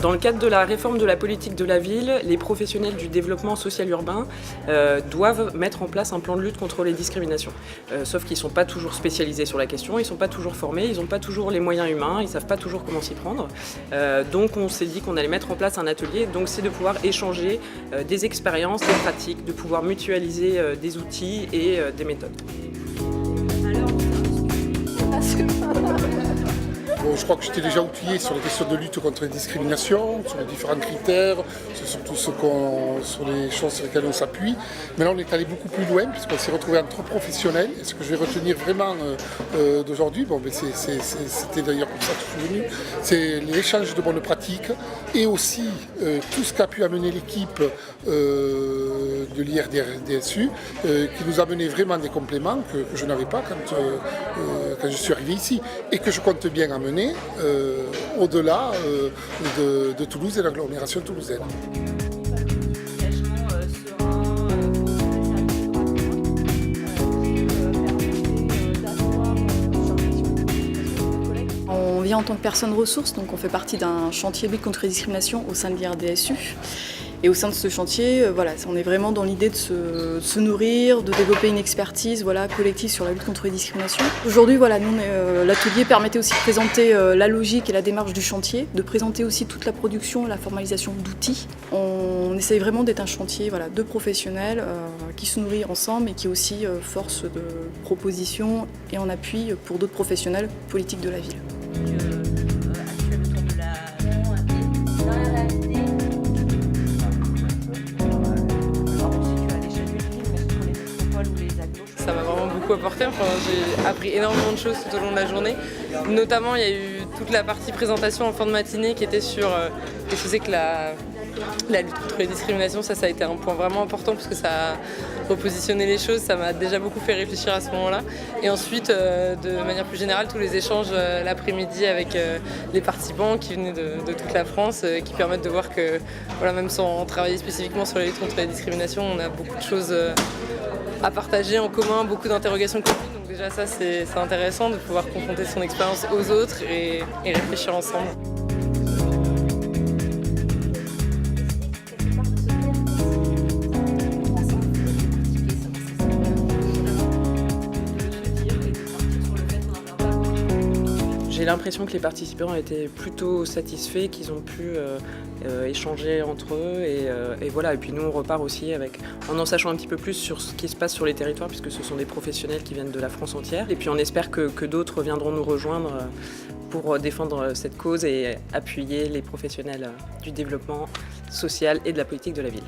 Dans le cadre de la réforme de la politique de la ville, les professionnels du développement social urbain doivent mettre en place un plan de lutte contre les discriminations. Sauf qu'ils ne sont pas toujours spécialisés sur la question, ils ne sont pas toujours formés, ils n'ont pas toujours les moyens humains, ils ne savent pas toujours comment s'y prendre. Donc on s'est dit qu'on allait mettre en place un atelier, donc c'est de pouvoir échanger des expériences, des pratiques, de pouvoir mutualiser des outils et des méthodes. Bon, je crois que j'étais déjà outillé sur les questions de lutte contre les discriminations, sur les différents critères, sur surtout sur les choses sur lesquelles on s'appuie. Mais là, on est allé beaucoup plus loin puisqu'on s'est retrouvé entre professionnels. Et ce que je vais retenir vraiment d'aujourd'hui, bon, c'était d'ailleurs comme ça que je suis venu, c'est l'échange de bonnes pratiques et aussi tout ce qu'a pu amener l'équipe de l'IRDSU qui nous a amené vraiment des compléments que je n'avais pas quand je suis arrivé ici et que je compte bien amener au-delà de Toulouse et de l'agglomération toulousaine. On vient en tant que personne ressource, donc on fait partie d'un chantier lutte contre les discriminations au sein de l'IRDSU. Et au sein de ce chantier, on est vraiment dans l'idée de se nourrir, de développer une expertise collective sur la lutte contre les discriminations. Aujourd'hui, l'atelier permettait aussi de présenter la logique et la démarche du chantier, de présenter aussi toute la production, la formalisation d'outils. On essaye vraiment d'être un chantier de professionnels qui se nourrit ensemble et qui est aussi force de proposition et en appui pour d'autres professionnels politiques de la ville. Ça m'a vraiment beaucoup apporté, j'ai appris énormément de choses tout au long de la journée. Notamment, il y a eu toute la partie présentation en fin de matinée qui était sur qu'est-ce que c'est que la lutte contre les discriminations. Ça a été un point vraiment important parce que ça a repositionné les choses, ça m'a déjà beaucoup fait réfléchir à ce moment-là. Et ensuite, de manière plus générale, tous les échanges l'après-midi avec les participants qui venaient de toute la France, qui permettent de voir que même sans travailler spécifiquement sur la lutte contre les discriminations, on a beaucoup de choses à partager en commun, beaucoup d'interrogations communes. Donc déjà ça c'est intéressant de pouvoir confronter son expérience aux autres et réfléchir ensemble. J'ai l'impression que les participants étaient plutôt satisfaits, qu'ils ont pu échanger entre eux et puis nous on repart aussi en sachant un petit peu plus sur ce qui se passe sur les territoires puisque ce sont des professionnels qui viennent de la France entière et puis on espère que d'autres viendront nous rejoindre pour défendre cette cause et appuyer les professionnels du développement social et de la politique de la ville.